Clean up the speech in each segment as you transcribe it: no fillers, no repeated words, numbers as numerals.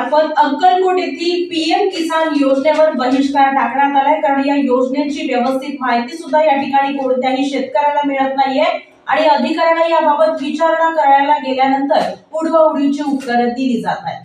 मार्फत अक्कलकोट येथील पीएम किसान योजनेवर बहिष्कार टाकण्यात आलाय। कारण या योजनेची व्यवस्थित माहिती सुद्धा या ठिकाणी कोणत्याही शेतकऱ्याला मिळत नाहीये आणि अधिकाऱ्यांना याबाबत विचारणा करायला गेल्यानंतर उडवाउडवीची उत्तरे दिली जात आहेत।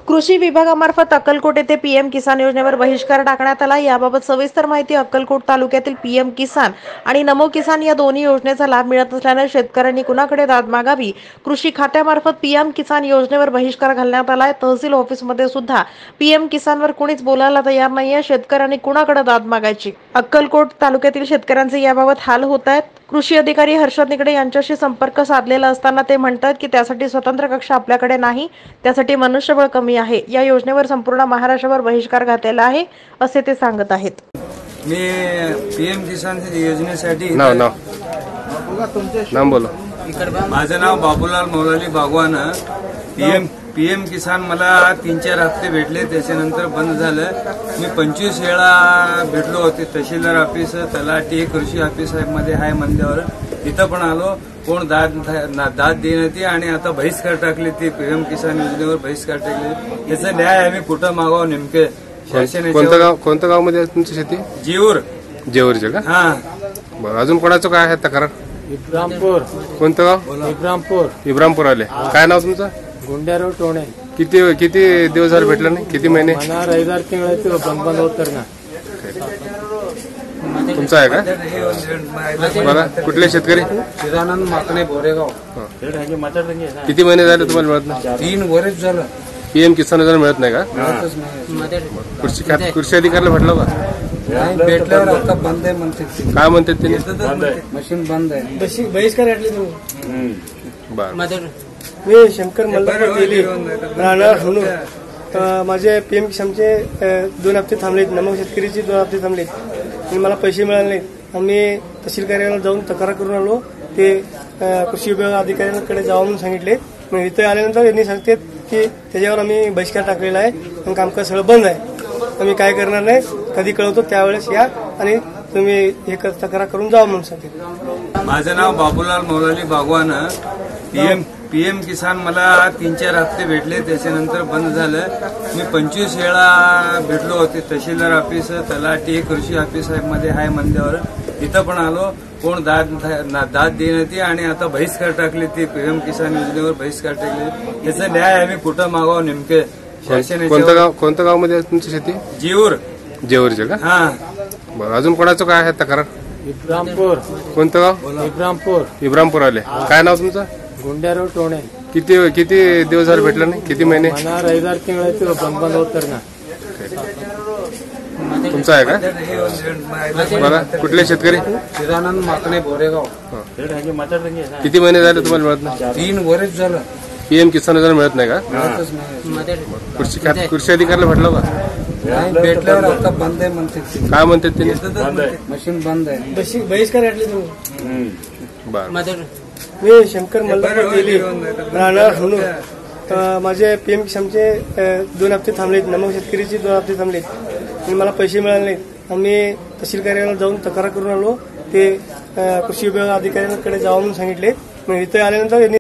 कृषी विभागामार्फत अक्कलकोट येथे पीएम किसान योजनेवर बहिष्कार टाकण्यात आला। याबाबत सविस्तर माहिती अक्कलकोट तालुक्यातील पीएम किसान आणि नमो किसान या दोन्ही योजनेचा लाभ मिळत नसल्याने शेतकऱ्यांनी कुणाकडे दाद मागावी। कृषी खात्यामार्फत पीएम किसान योजनेवर बहिष्कार घालण्यात आलाय। तहसील ऑफिसमध्ये सुद्धा पीएम किसानवर कुणीच बोलायला तयार नाहीये। शेतकऱ्यांनी कुणाकडे दाद मागायची। अक्कलकोट तालुक्यातील शेतकऱ्यांचे याबाबत हाल होत आहेत। कृषी अधिकारी हर्षद निकडे यांच्याशी संपर्क साधलेला असताना ते म्हणतात की त्यासाठी स्वतंत्र कक्ष आपल्याकडे नाही, त्यासाठी मनुष्यबळ कमी आहे। या योजनेवर संपूर्ण महाराष्ट्रावर बहिष्कार घातलेला आहे असे ते सांगत आहेत। मी पीएम किसान योजनेसाठी नाम बोला। माझं नाव बाबूलाल मौलाली बागवान। पीएम किसान मला 3-4 हप्ते भेटले, त्याच्यानंतर बंद झालं। मी 25 वेळा भेटलो होते। तहसीलदार ऑफिस, तलाठी, कृषी ऑफिस मध्ये आहे म्हणल्यावर तिथं पण आलो, कोण दाद देण्यात आणि आता बहिष्कार टाकले। ते पीएम किसान योजनेवर बहिष्कार टाकले। याचा न्याय आम्ही कुठं मागावं नेमके? कोणत्या गाव मध्ये तुमची शेती? जेऊरचे का? हा। बरं, अजून कोणाचं काय आहे तक्रार? इब्रामपूर। कोणतं गाव? इब्रामपूर आले। काय नाव तुमचं? गुंड्याराव टोणे। किती दिवस झाले भेटलं नाही? किती महिने? मला 5 ತಿಂಗಳು बंद होतं ना। तुमचं आहे का? बघा, कुठले शेतकरी? चिदानंद माकणे बोरेगाव। किती महिने झाले तुम्हाला मिळत नाही? 3 वर्ष झालं। पीएम किसान योजना मिळत नाही का? कृषी अधिकाऱ्याला भेटलो का? भेटल्यावर आता बंद आहे म्हणते। काय म्हणतात ते? मशीन बंद आहे। बहिष्कार घातले तुम्ही? बरं, मी शंकर मल्लापल्ली राहणार म्हणून माझे पीएम किसानचे 2 हप्ते थांबलेत। नमो शेतकरीचे 2 हप्ते थांबलेत आणि मला पैसे मिळाले नाहीत। आम्ही तहसील कार्यालयाला जाऊन तक्रार करून आलो। ते कृषी विभाग अधिकाऱ्यांकडे जावं म्हणून सांगितले। मग इथे आल्यानंतर यांनी सांगतात की त्याच्यावर आम्ही बहिष्कार टाकलेला आहे आणि कामकाज सगळं बंद आहे। आम्ही काय करणार नाही, कधी कळवतो त्यावेळेस या आणि तुम्ही हे तक्रार करून जावं म्हणून सांगते। माझं नाव बाबूलाल मौलाली बागवान। पीएम किसान मला 3-4 हप्ते भेटले, त्याच्यानंतर बंद झालं। मी 25 वेळा भेटलो होते। तहसीलदार ऑफिस, तलाठी, कृषी ऑफिस मध्ये आहे म्हणल्यावर तिथं पण आलो, कोण दाद देण्यात आणि आता बहिष्कार टाकले। ते पीएम किसान योजनेवर बहिष्कार टाकले। याचा न्याय आम्ही कुठं मागावं नेमके? कोणत्या गाव मध्ये तुमची शेती? जेऊरचे का? हा। बरं, अजून कोणाचं काय आहे तक्रार? इब्रामपूर। कोणतं गाव? इब्रामपूर आले। काय नाव तुमचं? गुंड्याराव टोणे। किती दिवस झाले भेटलं नाही? किती महिने? मला 5 ತಿಂಗಳು बंद होतं ना। तुमचं आहे का? बघा, कुठले शेतकरी? चिदानंद माकणे बोरेगाव। किती महिने झाले तुम्हाला मिळत नाही? 3 वर्ष झालं। पीएम किसान योजना मिळत नाही का? कृषी अधिकाऱ्याला भेटलो का? भेटल्यावर आता बंद आहे म्हणते। काय म्हणतात ते? मशीन बंद आहे। बहिष्कार घातले तुम्ही? बरं, मी शंकर मल्लापल्ली राहणार म्हणून माझे पीएम किसानचे 2 हप्ते थांबलेत। नमो शेतकरीचे 2 हप्ते थांबलेत आणि मला पैसे मिळाले नाहीत। आम्ही तहसील कार्यालयाला जाऊन तक्रार करून आलो। ते कृषी विभाग अधिकाऱ्यांकडे जावं म्हणून सांगितले। मग इथे आल्यानंतर